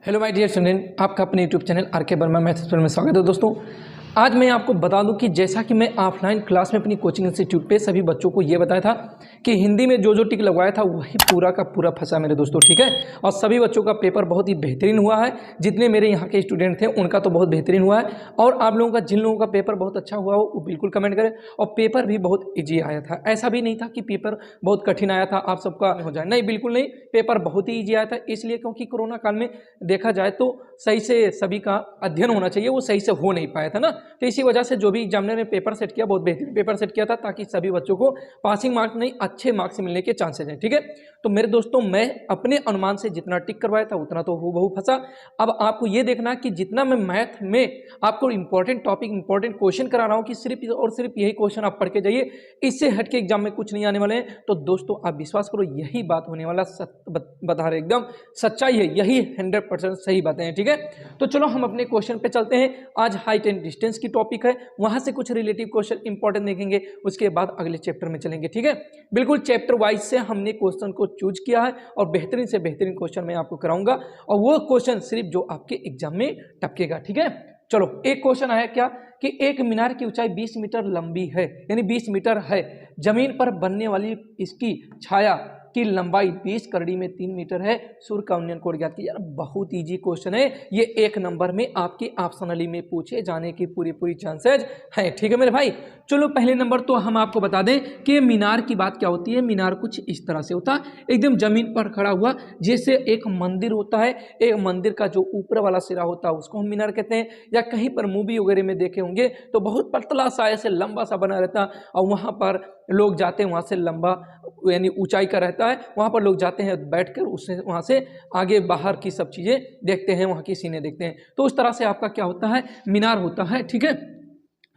Hello my dear student, आपका अपने YouTube channel आर.के. वर्मा मैथ्स में स्वागत है। दोस्तों, आज मैं आपको बता दूं कि जैसा कि मैं ऑफलाइन क्लास में अपनी कोचिंग इंस्टीट्यूट पे सभी बच्चों को ये बताया था कि हिंदी में जो जो टिक लगवाया था वही पूरा का पूरा फंसा मेरे दोस्तों, ठीक है। और सभी बच्चों का पेपर बहुत ही बेहतरीन हुआ है। जितने मेरे यहाँ के स्टूडेंट थे उनका तो बहुत बेहतरीन हुआ है, और आप लोगों का जिन लोगों का पेपर बहुत अच्छा हुआ हो वो बिल्कुल कमेंट करें। और पेपर भी बहुत ईजी आया था, ऐसा भी नहीं था कि पेपर बहुत कठिन आया था आप सबका हो जाए, नहीं बिल्कुल नहीं, पेपर बहुत ही ईजी आया था। इसलिए क्योंकि कोरोना काल में देखा जाए तो सही से सभी का अध्ययन होना चाहिए, वो सही से हो नहीं पाया था ना। तो इसी वजह से जो भी एग्जामिनर ने पेपर सेट किया बहुत बेहतरीन पेपर सेट किया था, ताकि सभी बच्चों को पासिंग मार्क्स नहीं अच्छे मार्क्स मिलने के चांसेस हैं, ठीक है। तो मेरे दोस्तों, मैं अपने अनुमान से जितना टिक करवाया था उतना तो हूबहू फंसा। अब आपको ये देखना कि जितना मैं मैथ में आपको इंपॉर्टेंट टॉपिक इंपॉर्टेंट क्वेश्चन करा रहा हूँ कि सिर्फ और सिर्फ यही क्वेश्चन आप पढ़ के जाइए, इससे हट के एग्जाम में कुछ नहीं आने वाले हैं। तो दोस्तों आप विश्वास करो, यही बात होने वाला बता रहे, एकदम सच्चाई है, यही 100% सही बातें हैं, ठीक है। तो चलो हम अपने क्वेश्चन पे चलते हैं। आज हाइट एंड डिस्टेंस की टॉपिक है, वहां से कुछ रिलेटिव क्वेश्चन इंपॉर्टेंट देखेंगे, उसके बाद अगले चैप्टर में चलेंगे, ठीक है। बिल्कुल चैप्टर वाइज से हमने क्वेश्चन को चूज किया है, और बेहतरीन से बेहतरीन क्वेश्चन मैं आपको कराऊंगा, और वो क्वेश्चन सिर्फ जो आपके एग्जाम में टपकेगा, ठीक है। चलो, एक क्वेश्चन आया क्या कि एक मीनार की ऊंचाई 20 मीटर लंबी है, यानी 20 मीटर है, जमीन पर बनने वाली इसकी छाया की लंबाई 20 करड़ी में 3 मीटर है, सूर्य का उन्नयन कोण ज्ञात कीजिए। यार बहुत इजी क्वेश्चन है ये, एक नंबर में आपके ऑप्शनली में पूछे जाने की पूरी चांसेस है, ठीक है मेरे भाई। चलो, पहले नंबर तो हम आपको बता दें कि मीनार की बात क्या होती है। मीनार कुछ इस तरह से होता है, एकदम जमीन पर खड़ा हुआ, जैसे एक मंदिर होता है, एक मंदिर का जो ऊपर वाला सिरा होता है उसको हम मीनार कहते हैं। या कहीं पर मूवी वगैरह में देखे होंगे तो बहुत पतला सा ऐसे लंबा सा बना रहता है, और वहाँ पर लोग जाते हैं, वहाँ से लंबा यानी ऊंचाई का रहता है, वहाँ पर लोग जाते हैं बैठकर, उससे वहाँ से आगे बाहर की सब चीज़ें देखते हैं, वहाँ की सीनें देखते हैं। तो उस तरह से आपका क्या होता है, मीनार होता है, ठीक है।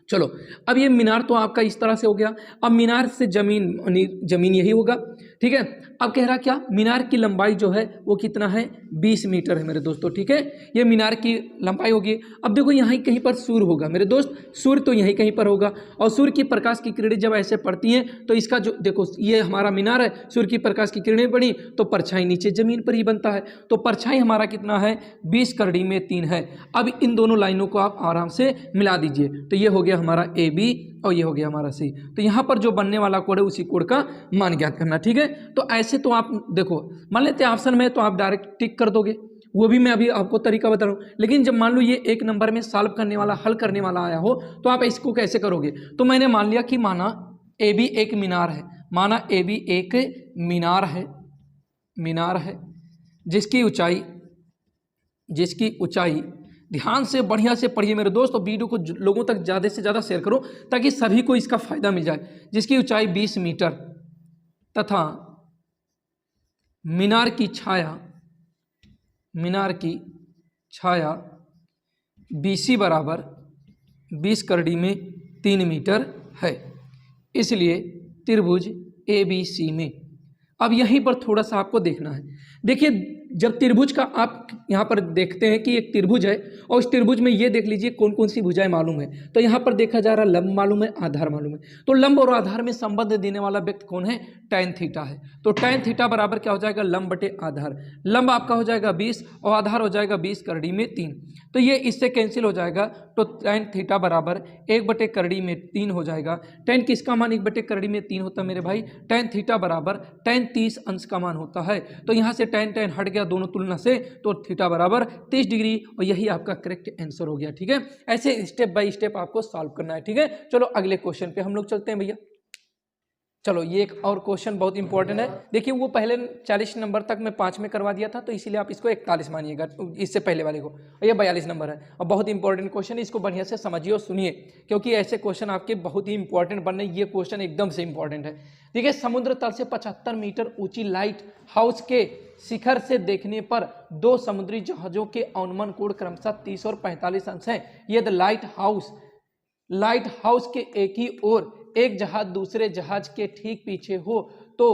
चलो, अब ये मीनार तो आपका इस तरह से हो गया। अब मीनार से जमीन यही होगा, ठीक है। अब कह रहा क्या, मीनार की लंबाई जो है वो कितना है, 20 मीटर है मेरे दोस्तों, ठीक है। ये मीनार की लंबाई होगी। अब देखो यहाँ कहीं पर सूर्य होगा मेरे दोस्त, सूर्य तो यहीं कहीं पर होगा, और सूर्य की प्रकाश की किरणें जब ऐसे पड़ती हैं तो इसका जो देखो ये हमारा मीनार है, सूर्य की प्रकाश की किरणें पड़ी तो परछाई नीचे जमीन पर ही बनता है। तो परछाई हमारा कितना है, 20 करड़ी में 3 है। अब इन दोनों लाइनों को आप आराम से मिला दीजिए, तो ये हो गया हमारा ए बी, और ये हो गया हमारा सी। तो यहाँ पर जो बनने वाला कोड है उसी कोड का मान ज्ञात करना, ठीक है। तो ऐसे तो आप देखो, मान लेते हैं ऑप्शन में तो आप डायरेक्ट टिक कर दोगे, वो भी मैं अभी आपको तरीका बता रहा हूँ। लेकिन जब मान लो ये एक नंबर में सॉल्व करने वाला, हल करने वाला आया हो, तो आप इसको कैसे करोगे। तो मैंने मान लिया कि माना ए बी एक मीनार है, माना ए बी एक मीनार है जिसकी ऊंचाई ध्यान से बढ़िया से पढ़िए मेरे दोस्त, और वीडियो को लोगों तक ज़्यादा से ज़्यादा शेयर करो ताकि सभी को इसका फायदा मिल जाए। जिसकी ऊंचाई 20 मीटर तथा मीनार की छाया BC बराबर 20 करड़ी में 3 मीटर है, इसलिए त्रिभुज ABC में। अब यहीं पर थोड़ा सा आपको देखना है। देखिए, जब त्रिभुज का आप यहाँ पर देखते हैं कि एक त्रिभुज है, और उस त्रिभुज में ये देख लीजिए कौन कौन सी भुजाएं मालूम है। तो यहाँ पर देखा जा रहा है लंब मालूम है, आधार मालूम है। तो लंब और आधार में संबंध देने वाला व्यक्ति कौन है, tan थीटा है। तो tan थीटा बराबर क्या हो जाएगा, लंब बटे आधार। लंब आपका हो जाएगा 20 और आधार हो जाएगा 20 करड़ी में 3। तो ये इससे कैंसिल हो जाएगा, तो tan थीटा बराबर 1 बटे करड़ी में 3 हो जाएगा। tan किसका मान 1 बटे करड़ी में 3 होता है मेरे भाई, tan थीटा बराबर tan 30 अंश का मान होता है। तो यहाँ से tan हट गया दोनों तुलना से, तो थीटा बराबर 30 डिग्री, और यही आपका करेक्ट आंसर हो गया, ठीक है। ऐसे स्टेप बाय स्टेप आपको सॉल्व करना है, ठीक है। चलो अगले क्वेश्चन पे हम लोग चलते हैं भैया। चलो, ये एक और क्वेश्चन बहुत इंपॉर्टेंट है। देखिए, वो पहले 40 नंबर तक मैं 5 में करवा दिया था, तो इसीलिए आप इसको 41 मानिएगा, इससे पहले वाले को। और ये 42 नंबर है, और बहुत इंपॉर्टेंट क्वेश्चन है, इसको बढ़िया से समझिए और सुनिए, क्योंकि ऐसे क्वेश्चन आपके बहुत ही इंपॉर्टेंट बनने, ये क्वेश्चन एकदम से इंपॉर्टेंट है। देखिए, समुद्र तल से 75 मीटर ऊंची लाइट हाउस के शिखर से देखने पर 2 समुद्री जहाजों के अवनमन कोण क्रमशः 30 और 45 अंश है। यदि लाइट हाउस के एक ही ओर एक जहाज दूसरे जहाज के ठीक पीछे हो तो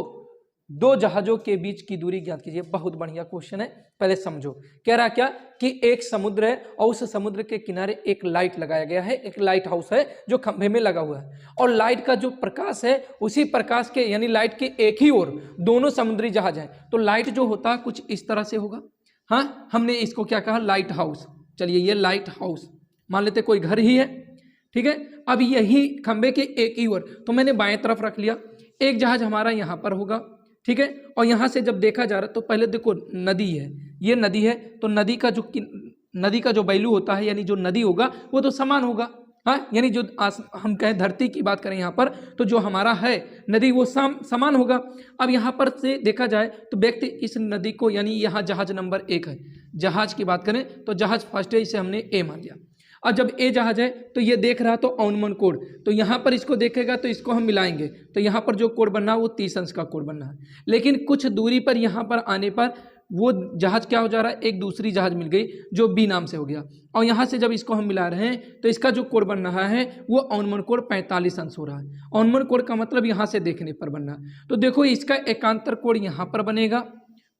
2 जहाजों के बीच की दूरी ज्ञात कीजिए। बहुत बढ़िया क्वेश्चन है, पहले समझो। कह रहा क्या कि एक समुद्र है, और उस समुद्र के किनारे एक लाइट लगाया गया है, एक लाइट हाउस है जो खंभे में लगा हुआ है, और लाइट का जो प्रकाश है उसी प्रकाश के यानी लाइट के एक ही ओर दोनों समुद्री जहाज हैं। तो लाइट जो होता है कुछ इस तरह से होगा, हाँ, हमने इसको क्या कहा, लाइट हाउस। चलिए ये लाइट हाउस मान लेते कोई घर ही है, ठीक है। अब यही खंबे के एक ही ओर, तो मैंने बाएं तरफ रख लिया, एक जहाज हमारा यहाँ पर होगा, ठीक है। और यहाँ से जब देखा जा रहा है तो पहले देखो नदी है, ये नदी है, तो नदी का जो वैल्यू होता है, यानी जो नदी होगा वो तो समान होगा, हाँ, यानी जो हम कहें धरती की बात करें यहाँ पर, तो जो हमारा है नदी वो समान होगा। अब यहाँ पर से देखा जाए तो व्यक्ति इस नदी को, यानी यहाँ जहाज नंबर 1 है, जहाज की बात करें तो जहाज फर्स्ट है, इसे हमने ए मान लिया। और जब ए जहाज है तो ये देख रहा तो ऑनमन कोड, तो यहाँ पर इसको देखेगा तो इसको हम मिलाएंगे, तो यहाँ पर जो कोड बनना है वो 30 अंश का कोड बनना है। लेकिन कुछ दूरी पर यहाँ पर आने पर वो जहाज क्या हो जा रहा है, एक दूसरी जहाज मिल गई जो बी नाम से हो गया, और यहाँ से जब इसको हम मिला रहे हैं तो इसका जो कोड बन रहा है वो ऑनमन कोड 45 अंश हो रहा है। ऑनमन कोड का मतलब यहाँ से देखने पर बनना, तो देखो इसका एकांतर कोड यहाँ पर बनेगा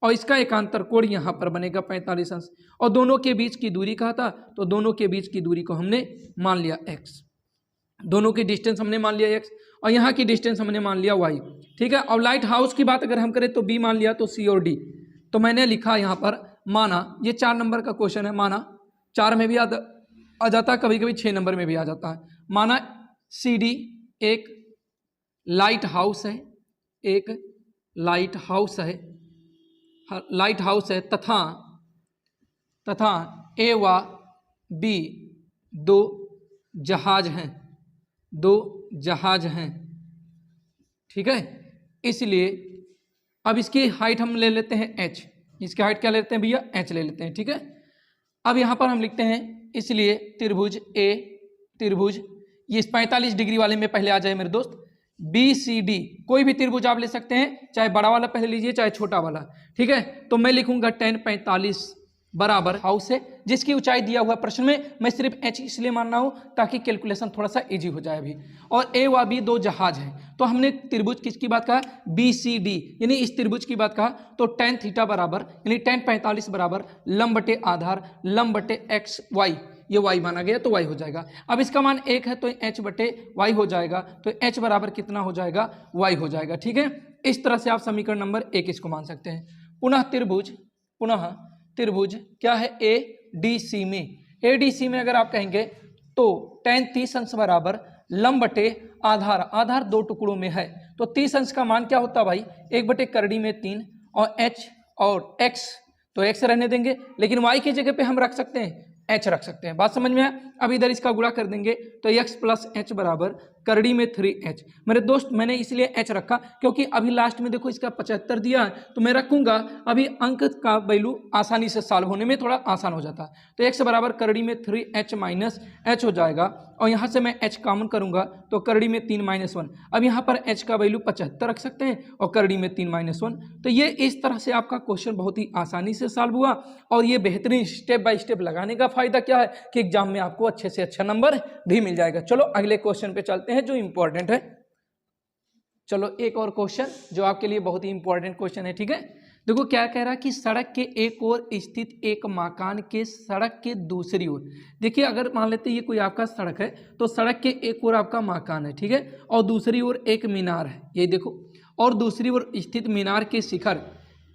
और इसका एकांतर कोण यहाँ पर बनेगा 45 अंश, और दोनों के बीच की दूरी कहा था, तो दोनों के बीच की दूरी को हमने मान लिया x, दोनों की डिस्टेंस हमने मान लिया x, और यहाँ की डिस्टेंस हमने मान लिया y, ठीक है। और लाइट हाउस की बात अगर हम करें तो b मान लिया, तो c और d, तो मैंने लिखा यहाँ पर माना, ये 4 नंबर का क्वेश्चन है, माना 4 में भी आ जाता है, कभी कभी 6 नंबर में भी आ जाता है। माना CD एक लाइट हाउस है, एक लाइट हाउस है, तथा ए व बी दो जहाज हैं, ठीक है। इसलिए अब इसकी हाइट हम ले लेते हैं h, इसकी हाइट क्या लेते हैं भैया, h ले लेते हैं, ठीक है। अब यहाँ पर हम लिखते हैं, इसलिए त्रिभुज ये इस 45 डिग्री वाले में पहले आ जाए मेरे दोस्त, BCD कोई भी त्रिभुज आप ले सकते हैं, चाहे बड़ा वाला पहले लीजिए चाहे छोटा वाला, ठीक है। तो मैं लिखूंगा tan 45 बराबर हाउस है, जिसकी ऊंचाई दिया हुआ प्रश्न में, मैं सिर्फ h इसलिए मान रहा हूं ताकि कैलकुलेशन थोड़ा सा इजी हो जाए अभी। और a व b दो जहाज हैं, तो हमने त्रिभुज किसकी बात कहा, BCD, यानी इस त्रिभुज की बात कहा, तो tan थीटा बराबर, यानी tan 45 बराबर लंब बटे आधार लंब बटे x y, ये y माना गया तो y हो जाएगा। अब इसका मान 1 है तो h बटे y हो जाएगा, तो h बराबर कितना हो जाएगा, y हो जाएगा, ठीक है। इस तरह से आप समीकरण नंबर 1 इसको मान सकते हैं। पुनः त्रिभुज क्या है, ADC में अगर आप कहेंगे तो tan 30 अंश बराबर लंब बटे आधार 2 टुकड़ों में है, तो 30 अंश का मान क्या होता है भाई, 1 बटे करड़ी में 3, और h और x, तो x रहने देंगे, लेकिन y की जगह पे हम रख सकते हैं h रख सकते हैं, बात समझ में आया। अब इधर इसका गुणा कर देंगे तो x प्लस h बराबर करड़ी में 3h। मेरे दोस्त मैंने इसलिए h रखा क्योंकि अभी लास्ट में देखो इसका 75 दिया है, तो मैं रखूंगा, अभी अंक का वैल्यू आसानी से सॉल्व होने में थोड़ा आसान हो जाता है। तो x बराबर करड़ी में 3h माइनस h हो जाएगा, और यहाँ से मैं h कॉमन करूंगा तो करड़ी में 3 माइनस 1। अब यहाँ पर h का वैल्यू 75 रख सकते हैं और करड़ी में 3 माइनस 1। तो ये इस तरह से आपका क्वेश्चन बहुत ही आसानी से सॉल्व हुआ, और ये बेहतरीन स्टेप बाय स्टेप लगाने का फायदा क्या है कि एग्जाम में आपको अच्छे से अच्छा नंबर भी मिल जाएगा। चलो अगले क्वेश्चन पे चलते हैं जो इंपॉर्टेंट है। चलो एक और क्वेश्चन जो आपके लिए बहुत ही इंपॉर्टेंट क्वेश्चन है, ठीक है। देखो क्या कह रहा है कि सड़क के एक ओर स्थित एक मकान के सड़क के दूसरी ओर, देखिए अगर मान लेते हैं ये कोई आपका सड़क है, तो सड़क के एक ओर आपका मकान है, ठीक है, और दूसरी ओर एक मीनार है, ये देखो, और दूसरी ओर स्थित मीनार के शिखर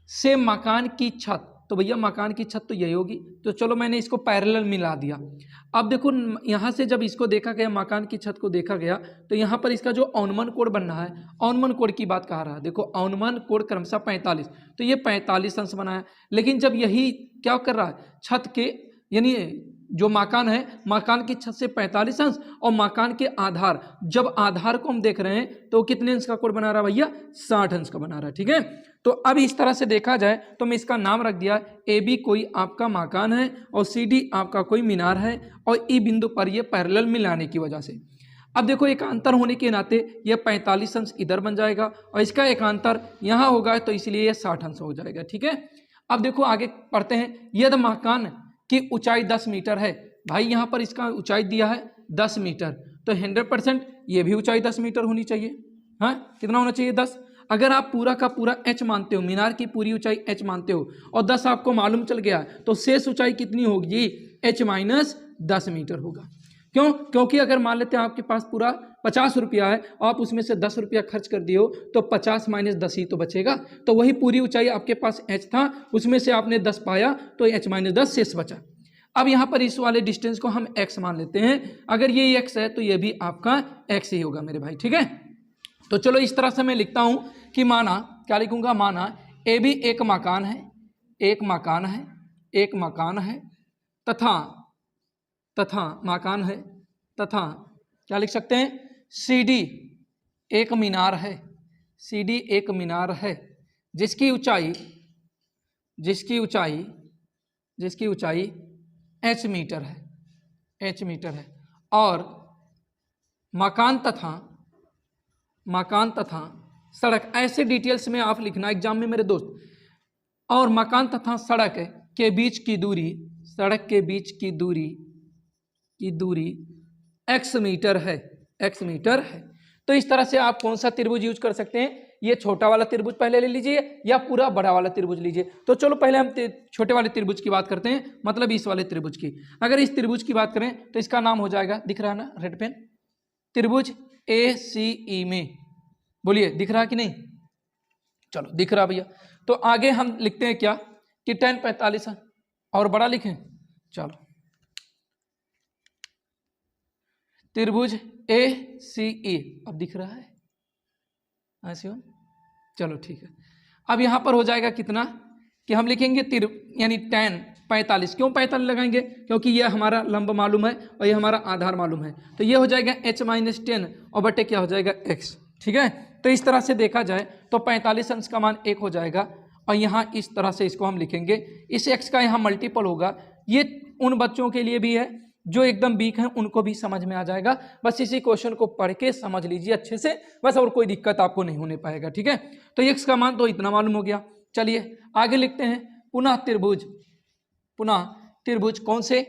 से मकान की छत, तो भैया मकान की छत तो यही होगी, तो चलो मैंने इसको पैरेलल मिला दिया। अब देखो यहाँ से जब इसको देखा गया, मकान की छत को देखा गया, तो यहाँ पर इसका जो औन्मन कोण बनना है, औन्मन कोण की बात कह रहा है, देखो औन्मन कोण क्रमशः 45, तो ये 45 अंश बनाया। लेकिन जब यही क्या कर रहा है, छत के, यानी जो मकान है, मकान की छत से 45 अंश, और मकान के आधार, जब आधार को हम देख रहे हैं तो कितने अंश का कोण बना रहा है भैया, 60 अंश का बना रहा है, ठीक है। तो अब इस तरह से देखा जाए तो मैं इसका नाम रख दिया, AB कोई आपका मकान है और CD आपका कोई मीनार है, और E बिंदु पर ये पैरेलल मिलाने की वजह से, अब देखो एकांतर होने के नाते ये 45 अंश इधर बन जाएगा, और इसका एकांतर यहाँ होगा, तो इसलिए ये 60 अंश हो जाएगा, ठीक है। अब देखो आगे पढ़ते हैं, यदि मकान की ऊंचाई 10 मीटर है, भाई यहाँ पर इसका ऊंचाई दिया है 10 मीटर, तो 100% ये भी ऊंचाई 10 मीटर होनी चाहिए, हाँ कितना होना चाहिए, 10। अगर आप पूरा का पूरा h मानते हो, मीनार की पूरी ऊंचाई h मानते हो, और 10 आपको मालूम चल गया, तो शेष ऊंचाई कितनी होगी, h माइनस 10 मीटर होगा। क्यों, क्योंकि अगर मान लेते हैं आपके पास पूरा 50 रुपया है, आप उसमें से 10 रुपया खर्च कर दिए हो तो 50 माइनस 10 ही तो बचेगा। तो वही पूरी ऊंचाई आपके पास h था, उसमें से आपने 10 पाया तो h माइनस 10 शेष बचा। अब यहाँ पर इस वाले डिस्टेंस को हम x मान लेते हैं। अगर ये x है तो ये भी आपका x ही होगा मेरे भाई, ठीक है। तो चलो इस तरह से मैं लिखता हूँ कि माना, क्या लिखूंगा, माना ए भी एक मकान है, एक मकान है, एक मकान है तथा मकान है तथा क्या लिख सकते हैं, सी डी एक मीनार है, सी डी एक मीनार है जिसकी ऊंचाई h मीटर है, h मीटर है। और मकान तथा सड़क, ऐसे डिटेल्स में आप लिखना एग्जाम में मेरे दोस्त। और मकान तथा सड़क के बीच की दूरी, सड़क के बीच की दूरी x मीटर है, x मीटर है। तो इस तरह से आप कौन सा त्रिभुज यूज कर सकते हैं, ये छोटा वाला त्रिभुज पहले ले लीजिए या पूरा बड़ा वाला त्रिभुज लीजिए। तो चलो पहले हम छोटे वाले त्रिभुज की बात करते हैं, मतलब इस वाले त्रिभुज की। अगर इस त्रिभुज की बात करें तो इसका नाम हो जाएगा, दिख रहा है ना रेड पेन, त्रिभुज ACE में। बोलिए दिख रहा कि नहीं, चलो दिख रहा भैया। तो आगे हम लिखते हैं क्या कि tan 45 और बड़ा लिखें, चलो त्रिभुज ACE, अब दिख रहा है ऐसे हो, चलो ठीक है। अब यहाँ पर हो जाएगा कितना कि हम लिखेंगे यानी tan 45, क्यों 45 लगाएंगे, क्योंकि ये हमारा लंब मालूम है और ये हमारा आधार मालूम है। तो ये हो जाएगा h माइनस 10 और बटे क्या हो जाएगा x, ठीक है। तो इस तरह से देखा जाए तो 45 अंश का मान 1 हो जाएगा और यहाँ इस तरह से इसको हम लिखेंगे, इस x का यहाँ मल्टीपल होगा। ये उन बच्चों के लिए भी है जो एकदम वीक हैं, उनको भी समझ में आ जाएगा। बस इसी क्वेश्चन को पढ़ के समझ लीजिए अच्छे से, बस और कोई दिक्कत आपको नहीं होने पाएगा, ठीक है। तो x का मान तो इतना मालूम हो गया। चलिए आगे लिखते हैं पुनः त्रिभुज कौन से,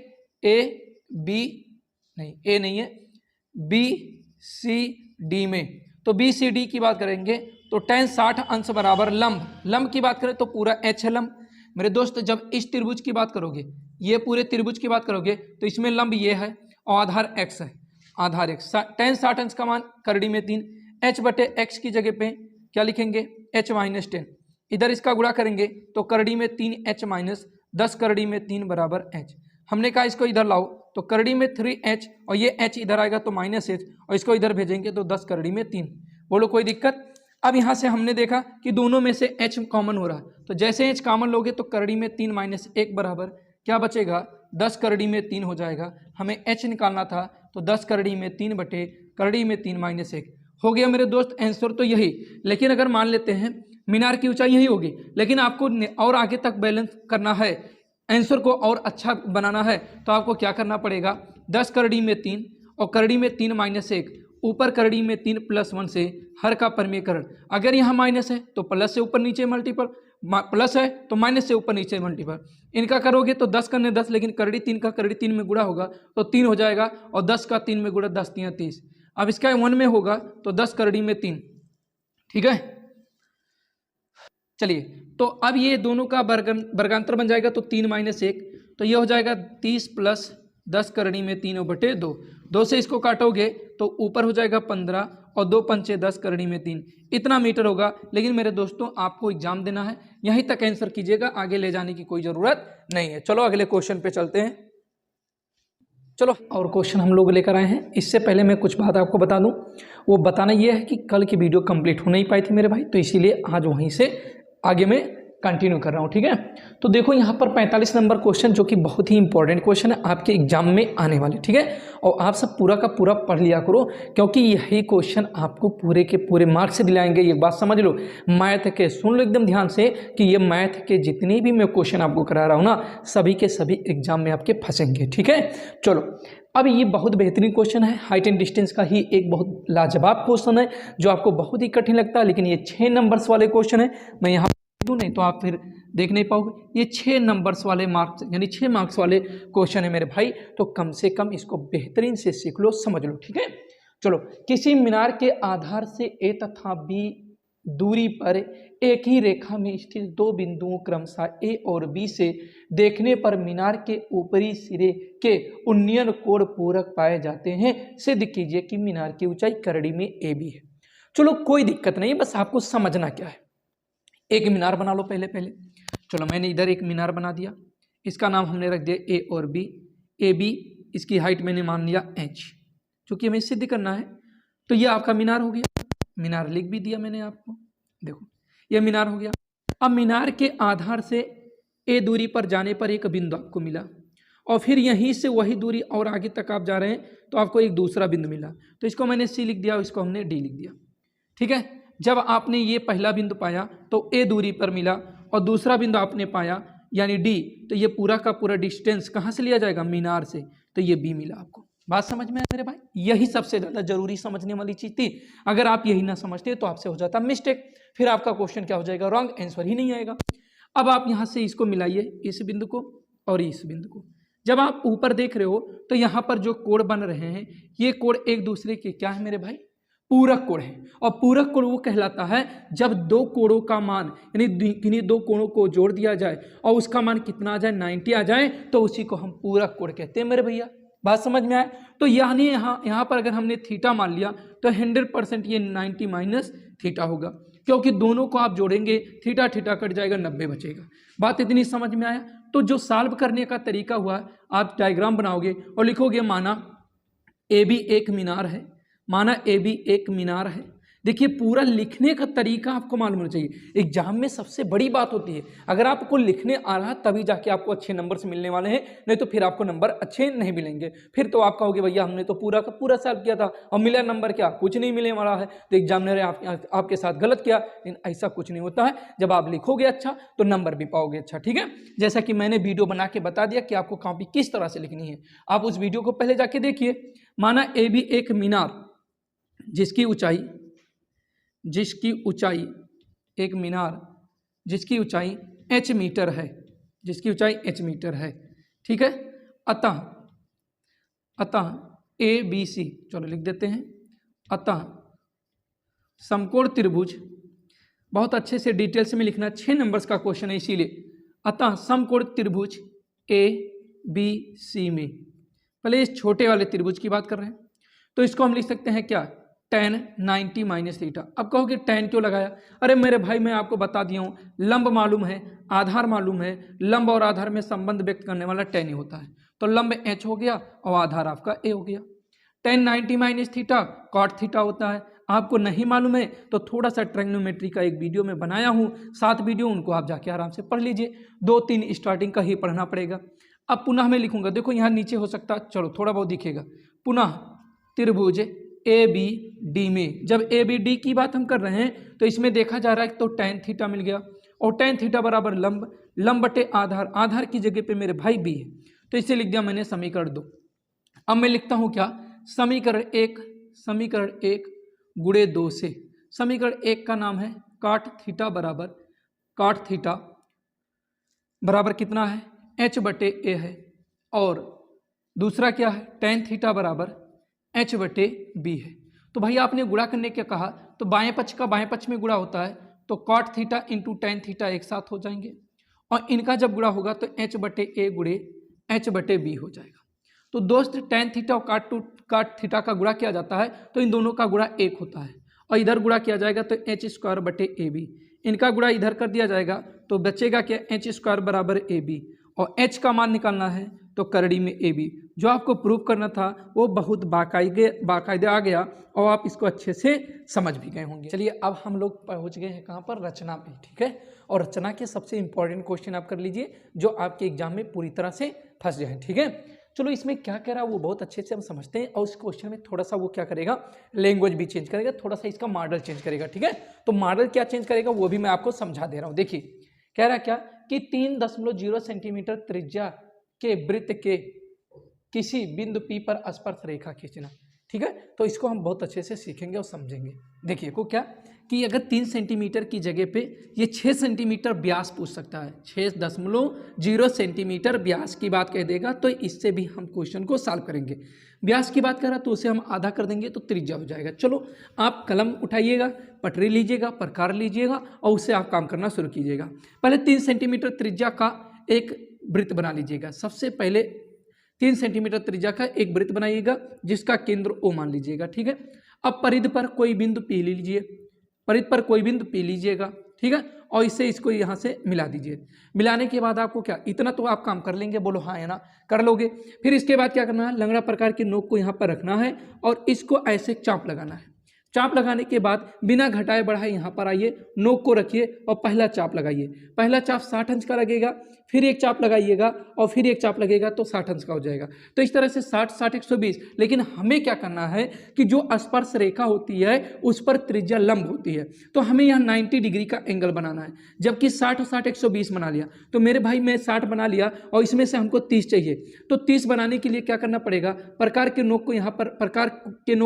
BCD में। तो BCD की बात करेंगे तो tan 60 अंश बराबर लंब की बात करें तो पूरा h है लंब मेरे दोस्त। जब इस त्रिभुज की बात करोगे, ये पूरे त्रिभुज की बात करोगे तो इसमें लंब ये है और आधार x है, आधार x। tan 60 अंश का मान करड़ी में 3, h बटे x की जगह पे क्या लिखेंगे, h माइनस 10। इधर इसका गुणा करेंगे तो करड़ी में 3h माइनस 10 करड़ी में 3 बराबर h। हमने कहा इसको इधर लाओ तो करड़ी में 3h और ये h इधर आएगा तो माइनस h और इसको इधर भेजेंगे तो 10 करड़ी में 3। बोलो कोई दिक्कत। अब यहाँ से हमने देखा कि दोनों में से h कॉमन हो रहा है, तो जैसे h कॉमन लोगे तो करड़ी में 3 माइनस 1 बराबर क्या बचेगा, 10 करड़ी में 3 हो जाएगा। हमें h निकालना था तो 10 करड़ी में 3 बटे करड़ी में 3 माइनस 1 हो गया मेरे दोस्त। आंसर तो यही, लेकिन अगर मान लेते हैं मीनार की ऊंचाई यही होगी, लेकिन आपको और आगे तक बैलेंस करना है, आंसर को और अच्छा बनाना है, तो आपको क्या करना पड़ेगा, 10 करड़ी में 3 और करड़ी में 3 माइनस 1, ऊपर करड़ी में 3 प्लस 1 से हर का परमीकरण। अगर यहाँ माइनस है तो प्लस से ऊपर नीचे मल्टीपल, प्लस है तो माइनस से ऊपर नीचे मल्टीपल। इनका करोगे तो 10 करने 10, लेकिन करड़ी 3 का करड़ी 3 में गुणा होगा तो 3 हो जाएगा और 10 का 3 में गुणा 10 3 30। अब इसका 1 में होगा तो 10 करड़ी में 3, ठीक है। चलिए तो अब ये दोनों का वर्गांतर बन जाएगा तो 3 माइनस 1, तो ये हो जाएगा 30 प्लस 10 करड़ी में 3 बटे 2। 2 से इसको काटोगे तो ऊपर हो जाएगा 15 और 2 पंचे 10 करड़ी में 3, इतना मीटर होगा। लेकिन मेरे दोस्तों आपको एग्जाम देना है, यहीं तक आंसर कीजिएगा, आगे ले जाने की कोई ज़रूरत नहीं है। चलो अगले क्वेश्चन पे चलते हैं। चलो और क्वेश्चन हम लोग लेकर आए हैं। इससे पहले मैं कुछ बात आपको बता दूं, वो बताना ये है कि कल की वीडियो कंप्लीट हो नहीं पाई थी मेरे भाई, तो इसीलिए आज वहीं से आगे मैं कंटिन्यू कर रहा हूँ, ठीक है। तो देखो यहाँ पर 45 नंबर क्वेश्चन जो कि बहुत ही इंपॉर्टेंट क्वेश्चन है आपके एग्जाम में आने वाले, ठीक है। और आप सब पूरा का पूरा पढ़ लिया करो, क्योंकि यही क्वेश्चन आपको पूरे के पूरे मार्क्स से दिलाएंगे। ये बात समझ लो, मैथ के सुन लो एकदम ध्यान से कि ये मैथ के जितने भी मैं क्वेश्चन आपको करा रहा हूँ ना, सभी के सभी एग्जाम में आपके फंसेंगे, ठीक है। चलो अब ये बहुत बेहतरीन क्वेश्चन है, हाइट एंड डिस्टेंस का ही एक बहुत लाजवाब क्वेश्चन है जो आपको बहुत ही कठिन लगता है, लेकिन ये 6 नंबर्स वाले क्वेश्चन है। मैं यहाँ नहीं तो आप फिर देख नहीं पाओगे। ये 6 नंबर्स वाले मार्क्स यानी 6 मार्क्स वाले क्वेश्चन है मेरे भाई, तो कम से कम इसको बेहतरीन से सीख लो, समझ लो, ठीक है। चलो, किसी मीनार के आधार से ए तथा बी दूरी पर एक ही रेखा में स्थित दो बिंदुओं क्रमशः ए और बी से देखने पर मीनार के ऊपरी सिरे के उन्नयन कोण पूरक पाए जाते हैं। सिद्ध कीजिए कि मीनार की ऊंचाई करड़ी में ए बी है। चलो कोई दिक्कत नहीं, बस आपको समझना क्या है। एक मीनार बना लो पहले। चलो मैंने इधर एक मीनार बना दिया, इसका नाम हमने रख दिया ए और बी। ए बी इसकी हाइट मैंने मान लिया h, क्योंकि हमें सिद्ध करना है। तो ये आपका मीनार हो गया, मीनार लिख भी दिया मैंने आपको, देखो ये मीनार हो गया। अब मीनार के आधार से ए दूरी पर जाने पर एक बिंदु आपको मिला, और फिर यहीं से वही दूरी और आगे तक आप जा रहे हैं तो आपको एक दूसरा बिंदु मिला, तो इसको मैंने सी लिख दिया, इसको हमने डी लिख दिया। ठीक है, जब आपने ये पहला बिंदु पाया तो ए दूरी पर मिला और दूसरा बिंदु आपने पाया यानी डी, तो ये पूरा का पूरा डिस्टेंस कहाँ से लिया जाएगा, मीनार से, तो ये बी मिला आपको। बात समझ में आया मेरे भाई? यही सबसे ज़्यादा जरूरी समझने वाली चीज़ थी। अगर आप यही ना समझते तो आपसे हो जाता मिस्टेक, फिर आपका क्वेश्चन क्या हो जाएगा, रॉन्ग, आंसर ही नहीं आएगा। अब आप यहाँ से इसको मिलाइए, इस बिंदु को और इस बिंदु को। जब आप ऊपर देख रहे हो तो यहाँ पर जो कोण बन रहे हैं ये कोण एक दूसरे के क्या है मेरे भाई, पूरक कोण है। और पूरक कोण वो कहलाता है जब दो कोणों का मान यानी किन्हीं दो कोणों को जोड़ दिया जाए और उसका मान कितना आ जाए, 90 आ जाए, तो उसी को हम पूरक कोण कहते हैं मेरे भैया। बात समझ में आए? तो यानी यहाँ पर अगर हमने थीटा मान लिया तो 100% ये 90 माइनस थीटा होगा, क्योंकि दोनों को आप जोड़ेंगे थीटा थीटा कट जाएगा, 90 बचेगा। बात इतनी समझ में आया? तो जो सॉल्व करने का तरीका हुआ, आप डायग्राम बनाओगे और लिखोगे माना ए बी एक मीनार है, माना ए बी एक मीनार है। देखिए पूरा लिखने का तरीका आपको मालूम होना चाहिए। एग्जाम में सबसे बड़ी बात होती है, अगर आपको लिखने आ रहा तभी जाके आपको अच्छे नंबर मिलने वाले हैं, नहीं तो फिर आपको नंबर अच्छे नहीं मिलेंगे। फिर तो आप कहोगे भैया हमने तो पूरा का पूरा सॉल्व किया था और मिला नंबर क्या, कुछ नहीं मिलने वाला है, तो एग्जामिनर आपके साथ गलत किया। लेकिन ऐसा कुछ नहीं होता है, जब आप लिखोगे अच्छा तो नंबर भी पाओगे अच्छा। ठीक है, जैसा कि मैंने वीडियो बना के बता दिया कि आपको कॉपी किस तरह से लिखनी है, आप उस वीडियो को पहले जाके देखिए। माना ए बी एक मीनार जिसकी ऊंचाई एक मीनार जिसकी ऊंचाई h मीटर है, जिसकी ऊंचाई h मीटर है। ठीक है, अतः ए बी सी, चलो लिख देते हैं, अतः समकोण त्रिभुज, बहुत अच्छे से डिटेल्स में लिखना, 6 नंबर्स का क्वेश्चन है इसीलिए। अतः समकोण त्रिभुज ए बी सी में, पहले इस छोटे वाले त्रिभुज की बात कर रहे हैं, तो इसको हम लिख सकते हैं क्या, tan 90 माइनस थीटा। अब कहोगे tan क्यों लगाया? अरे मेरे भाई मैं आपको बता दिया हूँ, लंब मालूम है, आधार मालूम है, लंब और आधार में संबंध व्यक्त करने वाला tan ही होता है, तो लंब h हो गया और आधार आपका a हो गया। tan 90 minus theta cot theta होता है। आपको नहीं मालूम है तो थोड़ा सा ट्रिग्नोमेट्री का एक वीडियो में बनाया हूँ, 7 वीडियो, उनको आप जाके आराम से पढ़ लीजिए, 2-3 स्टार्टिंग का ही पढ़ना पड़ेगा। अब पुनः मैं लिखूंगा, देखो यहाँ नीचे हो सकता, चलो थोड़ा बहुत दिखेगा, पुनः त्रिभुज ए बी डी में, जब ए बी डी की बात हम कर रहे हैं तो इसमें देखा जा रहा है तो tan थीटा मिल गया, और tan थीटा बराबर लंब बटे आधार, आधार की जगह पे मेरे भाई बी है, तो इसे लिख दिया मैंने समीकरण 2। अब मैं लिखता हूँ क्या, समीकरण 1 गुणे 2 से, समीकरण 1 का नाम है cot थीटा बराबर कितना है, h बटे a है, और दूसरा क्या है, tan थीटा बराबर h बटे b है। तो भाई आपने गुणा करने क्या कहा, तो बाएं पक्ष का बाएं पक्ष में गुणा होता है, तो cot theta into tan theta एक साथ हो जाएंगे, और इनका जब गुणा होगा तो h बटे a गुणे h बटे b हो जाएगा। तो दोस्त tan थीटा और cot थीटा का गुणा किया जाता है तो इन दोनों का गुणा 1 होता है, और इधर गुणा किया जाएगा तो h स्क्वायर बटे ए बी, इनका गुणा इधर कर दिया जाएगा तो बचेगा क्या, h स्क्वायर बराबर ए बी, और h का मान निकालना है तो करड़ी में ए बी। जो आपको प्रूव करना था वो बहुत बाकायदे आ गया और आप इसको अच्छे से समझ भी गए होंगे। चलिए अब हम लोग पहुंच गए हैं कहाँ पर, रचना पे। ठीक है, और रचना के सबसे इंपॉर्टेंट क्वेश्चन आप कर लीजिए जो आपके एग्जाम में पूरी तरह से फंस जाए। ठीक है, चलो इसमें क्या कह रहा है वो बहुत अच्छे से हम समझते हैं, और इस क्वेश्चन में थोड़ा सा वो क्या करेगा, लैंग्वेज भी चेंज करेगा, थोड़ा सा इसका मॉडल चेंज करेगा। ठीक है, तो मॉडल क्या चेंज करेगा वो भी मैं आपको समझा दे रहा हूँ। देखिए कह रहा क्या कि 3.0 सेंटीमीटर त्रिज्या के वृत्त के किसी बिंदु P पर स्पर्श रेखा खींचना। ठीक है, तो इसको हम बहुत अच्छे से सीखेंगे और समझेंगे। देखिए को क्या कि अगर 3 सेंटीमीटर की जगह पे ये 6 सेंटीमीटर व्यास पूछ सकता है, 6.0 सेंटीमीटर व्यास की बात कह देगा, तो इससे भी हम क्वेश्चन को सॉल्व करेंगे। व्यास की बात कर रहा तो उसे हम आधा कर देंगे तो त्रिज्या हो जाएगा। चलो आप कलम उठाइएगा, पटरी लीजिएगा, प्रकार लीजिएगा और उससे आप काम करना शुरू कीजिएगा। पहले 3 सेंटीमीटर त्रिज्या का एक वृत्त बना लीजिएगा। सबसे पहले 3 सेंटीमीटर त्रिज्या का एक वृत्त बनाइएगा जिसका केंद्र O मान लीजिएगा, ठीक है। अब परिधि पर कोई बिंदु P ले लीजिए, परिधि पर कोई बिंदु P लीजिएगा, ठीक है, और इससे इसको यहाँ से मिला दीजिए। मिलाने के बाद आपको क्या, इतना तो आप काम कर लेंगे, बोलो हाँ है ना, कर लोगे। फिर इसके बाद क्या करना है, लंगड़ा प्रकार की नोक को यहाँ पर रखना है और इसको ऐसे चाप लगाना है। चाप लगाने के बाद बिना घटाए बढ़ाए यहाँ पर आइए, नोक को रखिए और पहला चाप लगाइए। पहला चाप 60 अंश का लगेगा, फिर एक चाप लगाइएगा और फिर एक चाप लगेगा तो 60 अंश का हो जाएगा। तो इस तरह से 60, 60, 120। लेकिन हमें क्या करना है कि जो स्पर्श रेखा होती है उस पर त्रिज्या लंब होती है, तो हमें यहाँ 90 डिग्री का एंगल बनाना है। जबकि 60 और 60, 120 बना लिया, तो मेरे भाई मैं 60 बना लिया और इसमें से हमको 30 चाहिए। तो 30 बनाने के लिए क्या करना पड़ेगा, प्रकार के नोक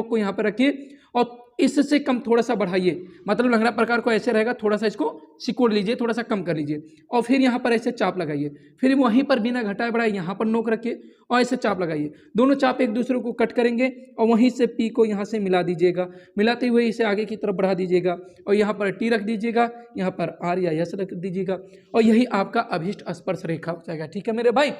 को यहाँ पर रखिए और इससे कम थोड़ा सा बढ़ाइए, मतलब लंगड़ा प्रकार को ऐसे रहेगा, थोड़ा सा इसको सिकोड़ लीजिए, थोड़ा सा कम कर लीजिए और फिर यहाँ पर ऐसे चाप लगाइए। फिर वहीं पर बिना घटाए बढ़ाए यहाँ पर नोक रखिए और ऐसे चाप लगाइए। दोनों चाप एक दूसरे को कट करेंगे और वहीं से P को यहाँ से मिला दीजिएगा। मिलाते हुए इसे आगे की तरफ बढ़ा दीजिएगा और यहाँ पर T रख दीजिएगा, यहाँ पर R या S रख दीजिएगा और यही आपका अभिष्ट स्पर्श रेखा हो जाएगा। ठीक है मेरे भाई,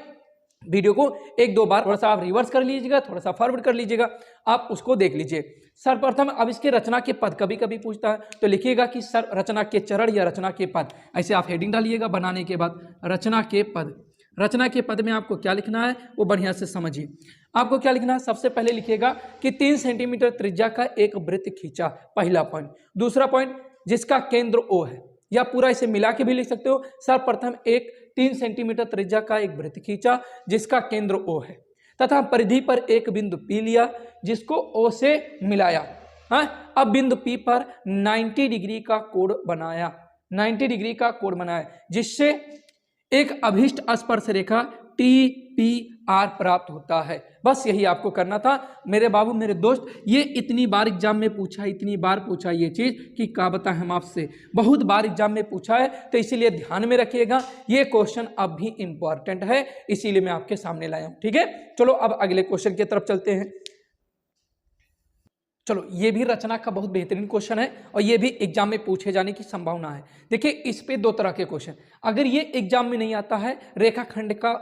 वीडियो को 1-2 बार थोड़ा सा आप रिवर्स कर लीजिएगा, थोड़ा सा फॉरवर्ड कर लीजिएगा, आप उसको देख लीजिए। सर्वप्रथम अब इसके रचना के पद कभी कभी पूछता है तो लिखिएगा कि सर रचना के चरण या रचना के पद, ऐसे आप हेडिंग डालिएगा बनाने के बाद रचना के पद। रचना के पद में आपको क्या लिखना है वो बढ़िया से समझिए। आपको क्या लिखना है, सबसे पहले लिखिएगा कि 3 सेंटीमीटर त्रिज्या का एक वृत्त खींचा, पहला पॉइंट। दूसरा पॉइंट, जिसका केंद्र O है, या पूरा इसे मिला के भी लिख सकते हो। सर्वप्रथम एक 3 सेंटीमीटर त्रिज्या का एक वृत्त खींचा जिसका केंद्र O है, तथा परिधि पर एक बिंदु P लिया जिसको O से मिलाया। हाँ, अब बिंदु P पर 90 डिग्री का कोण बनाया, 90 डिग्री का कोण बनाया जिससे एक अभिष्ट स्पर्श रेखा TPR प्राप्त होता है। बस यही आपको करना था मेरे बाबू मेरे दोस्त। ये इतनी बार एग्जाम में पूछा, इतनी बार पूछा ये चीज़ कि क्या बताएं हम आपसे, बहुत बार एग्जाम में पूछा है, तो इसीलिए ध्यान में रखिएगा। ये क्वेश्चन अब भी इंपॉर्टेंट है, इसीलिए मैं आपके सामने लाया हूँ। ठीक है, चलो अब अगले क्वेश्चन की तरफ चलते हैं। चलो, ये भी रचना का बहुत बेहतरीन क्वेश्चन है और ये भी एग्जाम में पूछे जाने की संभावना है। देखिए, इस पे 2 तरह के क्वेश्चन, अगर ये एग्जाम में नहीं आता है, रेखाखंड का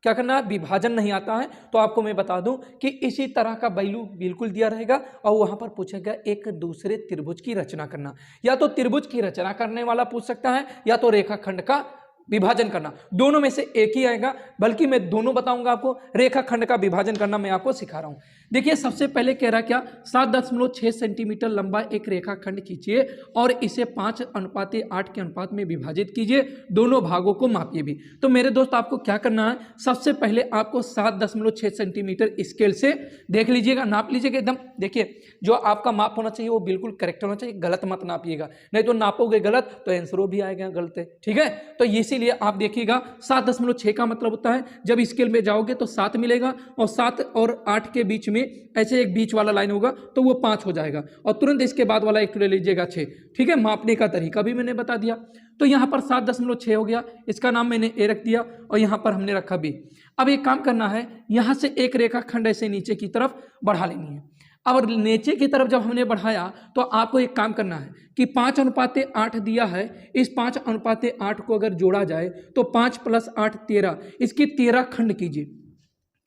क्या करना है, विभाजन नहीं आता है, तो आपको मैं बता दूं कि इसी तरह का वैल्यू बिल्कुल दिया रहेगा और वहां पर पूछेगा एक दूसरे त्रिभुज की रचना करना। या तो त्रिभुज की रचना करने वाला पूछ सकता है या तो रेखाखंड का विभाजन करना, दोनों में से एक ही आएगा। बल्कि मैं दोनों बताऊंगा आपको, रेखाखंड का विभाजन करना मैं आपको सिखा रहा हूं। देखिए, सबसे पहले कह रहा क्या, 7.6 सेंटीमीटर लंबा एक रेखाखंड खींचिए और इसे 5:8 के अनुपात में विभाजित कीजिए, दोनों भागों को मापिए भी। तो मेरे दोस्त आपको क्या करना है, सबसे पहले आपको 7.6 सेंटीमीटर स्केल से देख लीजिएगा, नाप लीजिएगा एकदम। देखिए, जो आपका माप होना चाहिए वो बिल्कुल करेक्ट होना चाहिए, गलत मत नापिएगा, नहीं तो नापोगे गलत तो आंसर भी आएगा गलत है। ठीक है, तो इसीलिए आप देखिएगा 7.6 का मतलब होता है जब स्केल में जाओगे तो 7 मिलेगा और 7 और 8 के बीच में ऐसे एक बीच वाला लाइन होगा तो वो 5 हो जाएगा और तुरंत इसके बाद वाला एक ले लीजिएगा 6। ठीक है, मापने का तरीका भी मैंने बता दिया। तो यहाँ पर 7.6 हो गया, इसका नाम मैंने ए रख दिया और यहाँ पर हमने रखा बी। अब एक काम करना है, यहाँ से एक रेखाखंड ऐसे नीचे की तरफ बढ़ा लेनी है। अब नीचे की तरफ जब हमने बढ़ाया तो आपको एक काम करना है कि 5:8 दिया है, इस 5:8 को अगर जोड़ा जाए तो 5 + 8 13, इसकी 13 खंड कीजिए।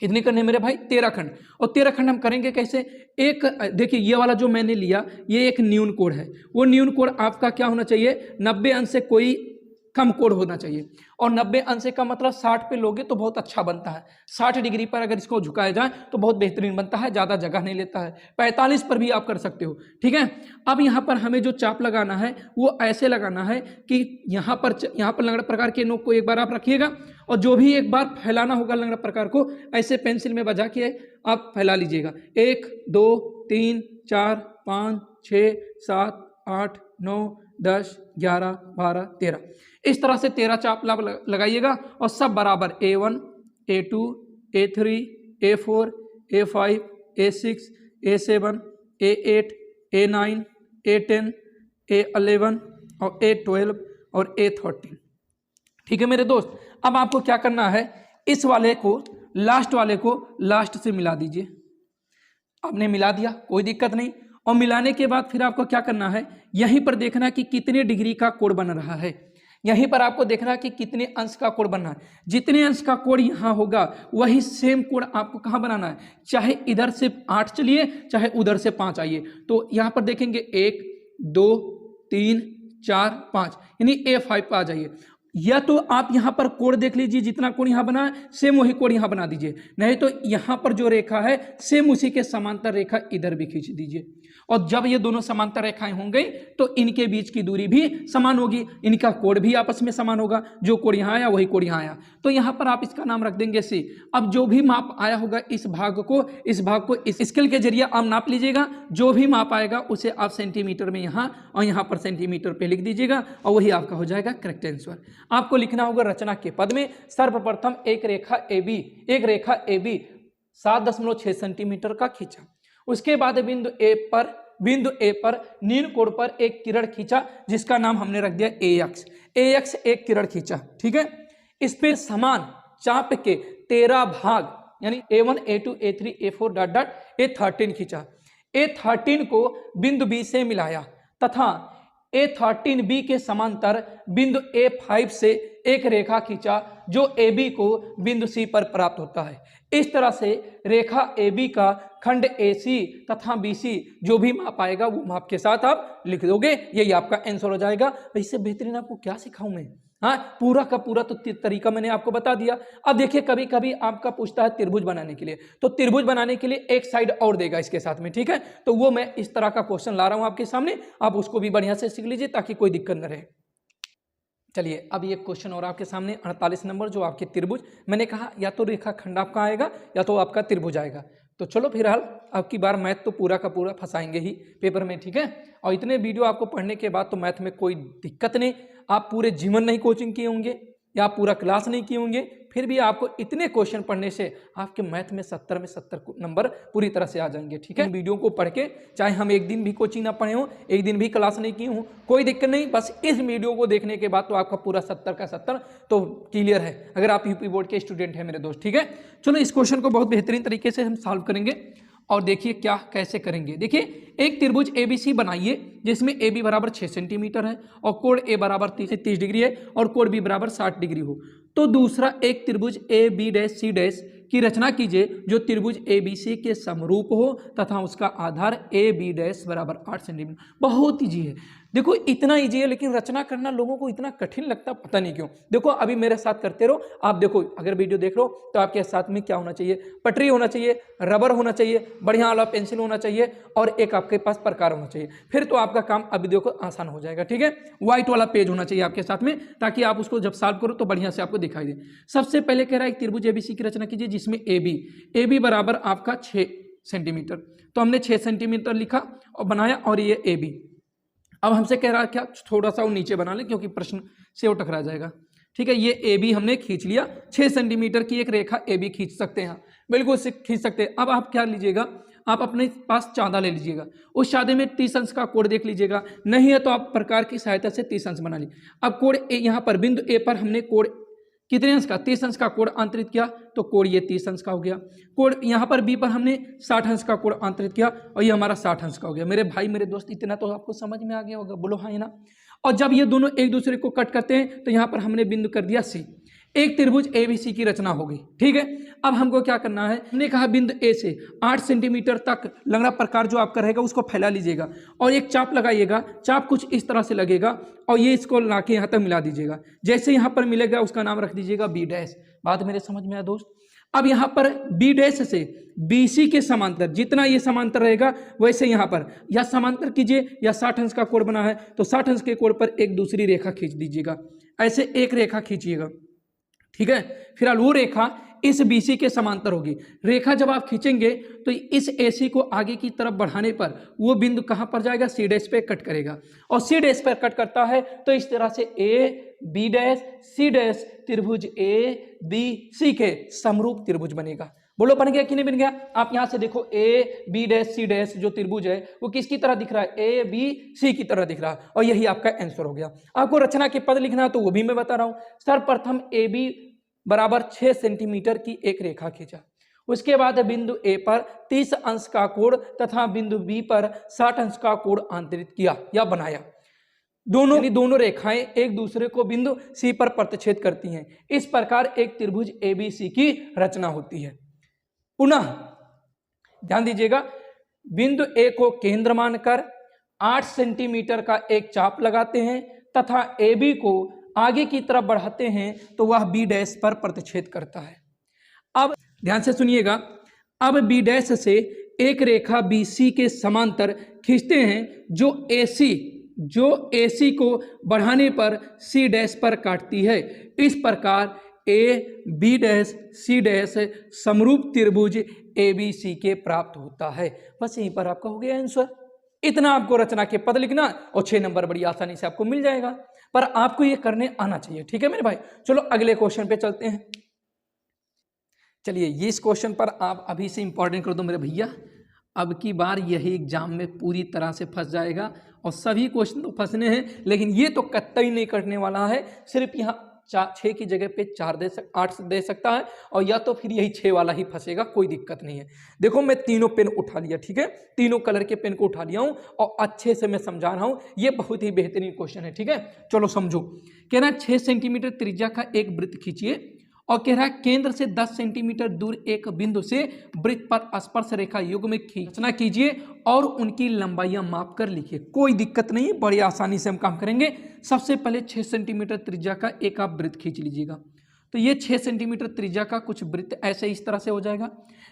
कितने करने मेरे भाई, 13 खंड। और 13 खंड हम करेंगे कैसे, एक देखिए ये वाला जो मैंने लिया ये एक न्यून कोण है, वो न्यून कोण आपका क्या होना चाहिए, 90 अंश से कोई कम कोण होना चाहिए। और 90 अंश का मतलब 60 पे लोगे तो बहुत अच्छा बनता है, 60 डिग्री पर अगर इसको झुकाया जाए तो बहुत बेहतरीन बनता है, ज़्यादा जगह नहीं लेता है। 45 पर भी आप कर सकते हो। ठीक है, अब यहाँ पर हमें जो चाप लगाना है वो ऐसे लगाना है कि यहाँ पर लंगड़ा प्रकार के नोक को एक बार आप रखिएगा और जो भी एक बार फैलाना होगा लंगड़ा प्रकार को ऐसे पेंसिल में बजा के आप फैला लीजिएगा। 1 2 3 4 5 6 7 8 9 10 11 12 13, इस तरह से 13 चाप लगाइएगा और सब बराबर A1 A2 A3 A4 A5 A6 A7 A8 A9 A10 A11 और A12 और A13। ठीक है मेरे दोस्त, अब आपको क्या करना है, इस वाले को लास्ट वाले को लास्ट से मिला दीजिए। आपने मिला दिया, कोई दिक्कत नहीं। और मिलाने के बाद फिर आपको क्या करना है, यहीं पर देखना कि कितने डिग्री का कोण बन रहा है। यहीं पर आपको देखना है कि कितने अंश का कोण बनना है। जितने अंश का कोण यहाँ होगा वही सेम कोण आपको कहाँ बनाना है, चाहे इधर से 8 चलिए चाहे उधर से 5 आइए। तो यहाँ पर देखेंगे 1 2 3 4 5, यानी A5 पर आ जाइए। या तो आप यहाँ पर कोण देख लीजिए, जितना कोण यहाँ बना है सेम वही कोण यहाँ बना दीजिए, नहीं तो यहाँ पर जो रेखा है सेम उसी के समांतर रेखा इधर भी खींच दीजिए। और जब ये दोनों समांतर रेखाएं होंगी तो इनके बीच की दूरी भी समान होगी, इनका कोण भी आपस में समान होगा। जो कोण यहाँ आया वही कोण यहाँ आया, तो यहाँ पर आप इसका नाम रख देंगे C। अब जो भी माप आया होगा इस भाग को इस स्केल के जरिए आप नाप लीजिएगा। जो भी माप आएगा उसे आप सेंटीमीटर में यहाँ और यहाँ पर सेंटीमीटर पे लिख दीजिएगा और वही आपका हो जाएगा करेक्ट आंसर। आपको लिखना होगा रचना के पद में सर्वप्रथम एक रेखा AB 7.6 सेंटीमीटर का खींचा। उसके बाद बिंदु ए पर नील कोण पर एक किरण खींचा जिसका नाम हमने रख दिया AX एक किरण खींचा। ठीक है, इस पर समान चाप के 13 भाग यानी A1 A2 A3 A4 dot A13 खींचा। A13 को बिंदु B से मिलाया तथा A13B के समांतर बिंदु A5 से एक रेखा खींचा जो AB को बिंदु C पर प्राप्त होता है। इस तरह से रेखा AB का खंड AC तथा BC जो भी माप आएगा वो माप के साथ आप लिख दोगे, यही आपका आंसर हो जाएगा। इससे बेहतरीन आपको क्या सिखाऊं मैं, हाँ पूरा का पूरा तो तरीका मैंने आपको बता दिया। अब देखिए कभी कभी आपका पूछता है त्रिभुज बनाने के लिए, तो त्रिभुज बनाने के लिए एक साइड और देगा इसके साथ में। ठीक है, तो वो मैं इस तरह का क्वेश्चन ला रहा हूं आपके सामने, आप उसको भी बढ़िया से सीख लीजिए ताकि कोई दिक्कत न रहे। चलिए अब ये क्वेश्चन और आपके सामने 48 नंबर जो आपके त्रिभुज, मैंने कहा या तो रेखा खंड आपका आएगा या तो आपका त्रिभुज आएगा। तो चलो फिलहाल अब की बार मैथ तो पूरा का पूरा फंसाएंगे ही पेपर में। ठीक है, और इतने वीडियो आपको पढ़ने के बाद तो मैथ में कोई दिक्कत नहीं। आप पूरे जीवन नहीं कोचिंग किए होंगे या आप पूरा क्लास नहीं किए होंगे, फिर भी आपको इतने क्वेश्चन पढ़ने से आपके मैथ में 70 में 70 नंबर पूरी तरह से आ जाएंगे। ठीक है, वीडियो को पढ़ के चाहे हम एक दिन भी कोचिंग ना पढ़े हो, एक दिन भी क्लास नहीं की हूँ, कोई दिक्कत नहीं। बस इस वीडियो को देखने के बाद तो आपका पूरा 70 का 70 तो क्लियर है, अगर आप यूपी बोर्ड के स्टूडेंट हैं मेरे दोस्त। ठीक है, चलो इस क्वेश्चन को बहुत बेहतरीन तरीके से हम सॉल्व करेंगे और देखिए क्या कैसे करेंगे। देखिए एक त्रिभुज ABC बनाइए जिसमें AB बराबर 6 सेंटीमीटर है और कोण A बराबर 30 डिग्री है और कोण B बराबर 60 डिग्री हो। तो दूसरा एक त्रिभुज ABC' की रचना कीजिए जो त्रिभुज ABC के समरूप हो तथा उसका आधार AB' बराबर 8 सेंटीमीटर। बहुत ईजी है, देखो इतना ईजी है, लेकिन रचना करना लोगों को इतना कठिन लगता पता नहीं क्यों। देखो अभी मेरे साथ करते रहो आप। देखो अगर वीडियो देख रहे हो तो आपके साथ में क्या होना चाहिए, पटरी होना चाहिए, रबर होना चाहिए, बढ़िया वाला पेंसिल होना चाहिए और एक आपके पास प्रकार होना चाहिए, फिर तो आपका काम अभी देखो आसान हो जाएगा। ठीक है, व्हाइट वाला पेज होना चाहिए आपके साथ में ताकि आप उसको जब सॉल्व करो तो बढ़िया से आपको दिखाई दे। सबसे पहले कह रहा है एक त्रिभुज ABC की रचना कीजिए जिसमें AB बराबर आपका 6 सेंटीमीटर, तो हमने 6 सेंटीमीटर लिखा और बनाया और ये AB। अब हमसे कह रहा है क्या, थोड़ा सा वो नीचे बना ले क्योंकि प्रश्न से वो टकरा जाएगा। ठीक है, ये AB हमने खींच लिया, 6 सेंटीमीटर की एक रेखा AB खींच सकते हैं, बिल्कुल से खींच सकते हैं। अब आप क्या लीजिएगा, आप अपने पास चाँदा ले लीजिएगा, उस चाँदे में 30 अंश का कोण देख लीजिएगा, नहीं है तो आप प्रकार की सहायता से 30 अंश बना लीजिए। अब कोण A यहाँ पर बिंदु A पर हमने कोण कितने अंश का, 30 अंश का कोण अंतरित किया तो कोण ये 30 अंश का हो गया। कोण यहाँ पर B पर हमने 60 अंश का कोण अंतरित किया और ये हमारा 60 अंश का हो गया। मेरे भाई मेरे दोस्त इतना तो आपको समझ में आ गया होगा, बोलो हाँ ना। और जब ये दोनों एक दूसरे को कट करते हैं तो यहाँ पर हमने बिंदु कर दिया C, एक त्रिभुज ABC की रचना होगी। ठीक है, अब हमको क्या करना है, हमने कहा बिंदु A से 8 सेंटीमीटर तक लंगड़ा प्रकार जो आपका रहेगा उसको फैला लीजिएगा और एक चाप लगाइएगा। चाप कुछ इस तरह से लगेगा और ये इसको ला के यहाँ तक मिला दीजिएगा। जैसे यहाँ पर मिलेगा उसका नाम रख दीजिएगा B'। बात मेरे समझ में आया दोस्त। अब यहाँ पर B' से BC के समांतर, जितना ये समांतर रहेगा वैसे यहाँ पर या समांतर कीजिए या 60 अंश का कोण बना है तो 60 अंश के कोण पर एक दूसरी रेखा खींच दीजिएगा, ऐसे एक रेखा खींचिएगा। ठीक है, फिलहाल वो रेखा इस BC के समांतर होगी। रेखा जब आप खींचेंगे तो इस AC को आगे की तरफ बढ़ाने पर वो बिंदु कहाँ पर जाएगा, C' पे कट करेगा, और C' पर कट करता है तो इस तरह से A, B', C' त्रिभुज ABC के समरूप त्रिभुज बनेगा। बोलो बन गया कि नहीं बन गया? आप यहां से देखो A, B', C' जो त्रिभुज है वो किसकी तरह दिख रहा है, ABC की तरह दिख रहा है, और यही आपका आंसर हो गया। आपको रचना के पद लिखना है तो वो भी मैं बता रहा हूं। सर्वप्रथम AB बराबर 6 सेंटीमीटर की एक रेखा खींचा, उसके बाद बिंदु A पर 30 अंश का कोण तथा बिंदु B पर 60 अंश का कोण आंतरित किया या बनाया। दोनों रेखाएं एक दूसरे को बिंदु C पर प्रतिच्छेद करती हैं। इस प्रकार एक त्रिभुज ABC की रचना होती है। पुनः ध्यान दीजिएगा, बिंदु A को केंद्र मानकर 8 सेंटीमीटर का एक चाप लगाते हैं तथा AB को आगे की तरफ बढ़ाते हैं तो वह B' पर प्रतिच्छेद करता है। अब ध्यान से सुनिएगा, अब B' से एक रेखा BC के समांतर खींचते हैं जो AC को बढ़ाने पर C' पर काटती है। इस प्रकार A,B',C' समरूप त्रिभुज ABC के प्राप्त होता है। बस यहीं पर आपका हो गया आंसर। इतना आपको रचना के पद लिखना और 6 नंबर बड़ी आसानी से आपको मिल जाएगा, पर आपको ये करने आना चाहिए। ठीक है मेरे भाई, चलो अगले क्वेश्चन पे चलते हैं। चलिए ये इस क्वेश्चन पर आप अभी से इंपॉर्टेंट कर दो मेरे भैया, अब की बार यही एग्जाम में पूरी तरह से फंस जाएगा, और सभी क्वेश्चन तो फंसने हैं लेकिन ये तो कतई नहीं करने वाला है। सिर्फ यहाँ 6 की जगह पे 8 दे सकता है, और या तो फिर यही 6 वाला ही फंसेगा, कोई दिक्कत नहीं है। देखो मैं तीनों पेन उठा लिया, ठीक है, तीनों कलर के पेन को उठा लिया हूं और अच्छे से मैं समझा रहा हूं। ये बहुत ही बेहतरीन क्वेश्चन है, ठीक है। चलो समझो, कह रहा है 6 सेंटीमीटर त्रिज्या का एक वृत्त खींचिए, और कह रहा है केंद्र से 10 सेंटीमीटर दूर एक बिंदु से वृत्त पर स्पर्श रेखा युग्म में खींचना कीजिए और उनकी लंबाइयां माप कर लिखिए। कोई दिक्कत नहीं, बड़ी आसानी से हम काम करेंगे। सबसे पहले 6 सेंटीमीटर त्रिज्या का एक आप वृत्त खींच लीजिएगा। तो ये 6 सेंटीमीटर त्रिज्या का कुछ वृत्त ऐसे इस तरह से हो जाएगा,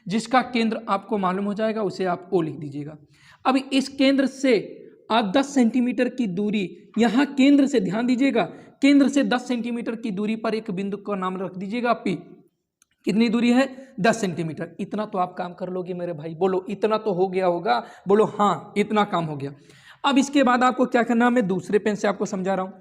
जिसका केंद्र आपको मालूम हो जाएगा, उसे आप O लिख दीजिएगा। अब इस केंद्र से आप 10 सेंटीमीटर की दूरी, यहाँ केंद्र से ध्यान दीजिएगा, केंद्र से 10 सेंटीमीटर की दूरी पर एक बिंदु का नाम रख दीजिएगा P। कितनी दूरी है? 10 सेंटीमीटर। इतना तो आप काम कर लोगे मेरे भाई, बोलो इतना तो हो गया होगा, बोलो हाँ इतना काम हो गया। अब इसके बाद आपको क्या करना है, मैं दूसरे पेन से आपको समझा रहा हूं।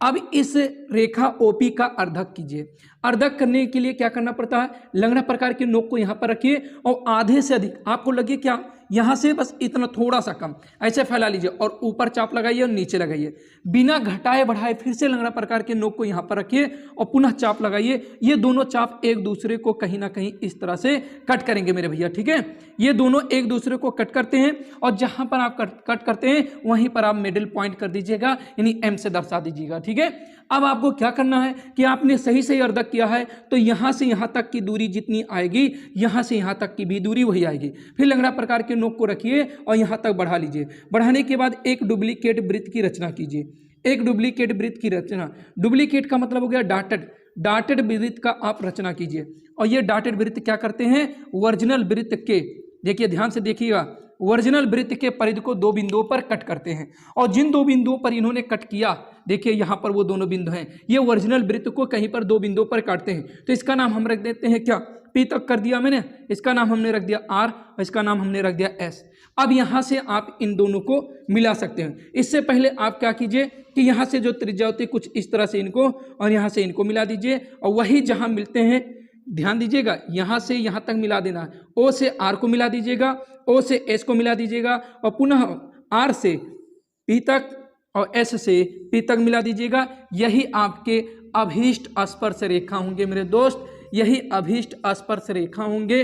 अब इस रेखा OP का अर्धक कीजिए। अर्धक करने के लिए क्या करना पड़ता है, लंगड़ा प्रकार के नोक को यहाँ पर रखिए और आधे से अधिक आपको लगे क्या, यहाँ से बस इतना थोड़ा सा कम ऐसे फैला लीजिए और ऊपर चाप लगाइए और नीचे लगाइए, बिना घटाए बढ़ाए फिर से लंगड़ा प्रकार के नोक को यहाँ पर रखिए और पुनः चाप लगाइए। ये दोनों चाप एक दूसरे को कहीं ना कहीं इस तरह से कट करेंगे मेरे भैया, ठीक है। ये दोनों एक दूसरे को कट करते हैं और जहां पर आप कट करते हैं वहीं पर आप मिडिल पॉइंट कर दीजिएगा, यानी M से दर्शा दीजिएगा, ठीक है। अब आपको क्या करना है कि आपने सही अर्धक किया है तो यहां से यहां तक की दूरी जितनी आएगी, यहां से यहां तक की भी दूरी वही आएगी। फिर लंगड़ा प्रकार के नोक को रखिए और यहां तक बढ़ा लीजिए। बढ़ाने के बाद एक डुप्लीकेट वृत्त की रचना कीजिए। एक डुप्लीकेट वृत्त की रचना, डुप्लीकेट का मतलब हो गया डाटेड वृत्त का आप रचना कीजिए। और ये डाटेड वृत्त क्या करते हैं, ओरिजिनल वृत्त के, देखिए ध्यान से देखिएगा, ओरिजिनल वृत्त के परिधि को 2 बिंदुओं पर कट करते हैं। और जिन 2 बिंदुओं पर इन्होंने कट किया, देखिए यहाँ पर वो दोनों बिंदु हैं, ये ओरिजिनल वृत्त को कहीं पर 2 बिंदुओं पर काटते हैं। तो इसका नाम हम रख देते हैं क्या, P तक कर दिया मैंने, इसका नाम हमने रख दिया R और इसका नाम हमने रख दिया S। अब यहाँ से आप इन दोनों को मिला सकते हैं। इससे पहले आप क्या कीजिए कि यहाँ से जो त्रिज्या होती है कुछ इस तरह से इनको और यहाँ से इनको मिला दीजिए, और वही जहाँ मिलते हैं ध्यान दीजिएगा, यहाँ से यहाँ तक मिला देना है। O से R को मिला दीजिएगा, O से S को मिला दीजिएगा और पुनः R से P तक और S से P तक मिला दीजिएगा। यही आपके अभीष्ट स्पर्श रेखा होंगे मेरे दोस्त, यही अभीष्ट स्पर्श रेखा होंगे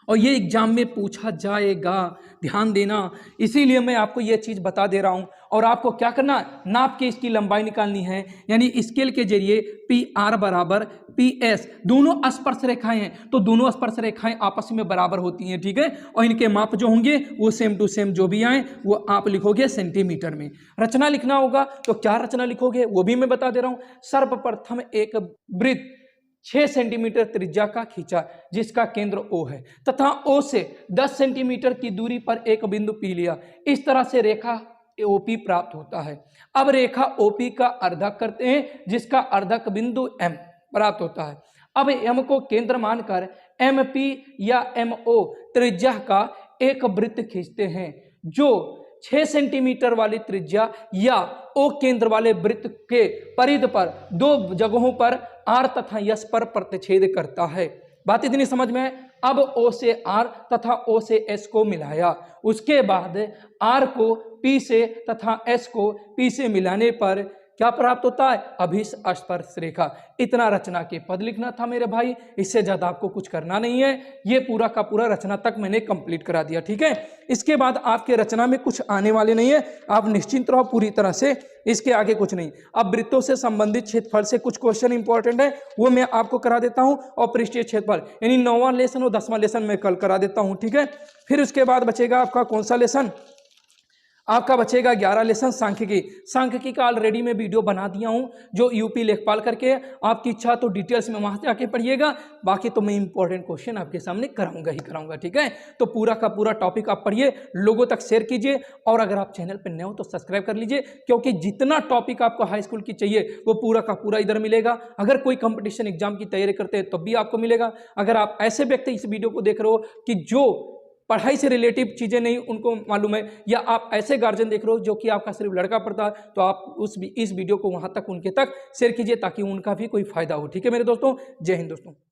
और ये एग्जाम में पूछा जाएगा, ध्यान देना। इसीलिए मैं आपको ये चीज़ बता दे रहा हूँ। और आपको क्या करना, नाप के इसकी लंबाई निकालनी है, यानी स्केल के जरिए PR बराबर PS, दोनों स्पर्श रेखाएं हैं तो दोनों स्पर्श रेखाएं आपस में बराबर होती हैं, ठीक है। और इनके माप जो होंगे वो सेम टू सेम जो भी आए वो आप लिखोगे सेंटीमीटर में। रचना लिखना होगा तो क्या रचना लिखोगे वो भी मैं बता दे रहा हूँ। सर्वप्रथम एक वृत्त 6 सेंटीमीटर त्रिज्या का खींचा जिसका केंद्र O है तथा O से 10 सेंटीमीटर की दूरी पर एक बिंदु P लिया। इस तरह से रेखा OP प्राप्त होता है। अब रेखा OP का अर्धक करते हैं जिसका अर्धक बिंदु M प्राप्त होता है। अब एम को केंद्र मानकर एम पी या एम ओ त्रिज्या का एक वृत्त खींचते हैं जो 6 सेंटीमीटर वाली त्रिज्या या ओ केंद्र वाले वृत्त के परिधि पर दो जगहों पर आर तथा यस पर प्रतिच्छेद करता है। बात इतनी समझ में है। अब ओ से आर तथा ओ से एस को मिलाया, उसके बाद आर को पी से तथा एस को पी से मिलाने पर क्या प्राप्त होता है? अभिस्पर्श रेखा। इतना रचना के पद लिखना था मेरे भाई, इससे ज्यादा आपको कुछ करना नहीं है। ये पूरा का पूरा रचना तक मैंने कंप्लीट करा दिया, ठीक है। इसके बाद आपके रचना में कुछ आने वाले नहीं है, आप निश्चिंत रहो पूरी तरह से, इसके आगे कुछ नहीं। अब वृत्तों से संबंधित क्षेत्रफल से कुछ क्वेश्चन इंपॉर्टेंट है वो मैं आपको करा देता हूं, और पृष्ठीय क्षेत्रफल यानी 9वां लेसन और 10वां लेसन मैं कल करा देता हूं, ठीक है। फिर उसके बाद बचेगा आपका कौन सा लेसन? आपका बचेगा 11 लेसन सांख्यिकी। सांख्यिकी का ऑलरेडी मैं वीडियो बना दिया हूं जो यूपी लेखपाल करके, आपकी इच्छा तो डिटेल्स में वहां से आके पढ़िएगा, बाकी तो मैं इंपॉर्टेंट क्वेश्चन आपके सामने कराऊंगा ही कराऊंगा, ठीक है। तो पूरा का पूरा टॉपिक आप पढ़िए, लोगों तक शेयर कीजिए, और अगर आप चैनल पर नए हो तो सब्सक्राइब कर लीजिए, क्योंकि जितना टॉपिक आपको हाई स्कूल की चाहिए वो पूरा का पूरा इधर मिलेगा। अगर कोई कंपटीशन एग्जाम की तैयारी करते हैं तब भी आपको मिलेगा। अगर आप ऐसे व्यक्ति इस वीडियो को देख रहे हो कि जो पढ़ाई से रिलेटिव चीजें नहीं उनको मालूम है, या आप ऐसे गार्जियन देख रहे हो जो कि आपका सिर्फ लड़का पढ़ता है, तो आप इस वीडियो को वहां तक उनके तक शेयर कीजिए ताकि उनका भी कोई फायदा हो, ठीक है मेरे दोस्तों। जय हिंद दोस्तों।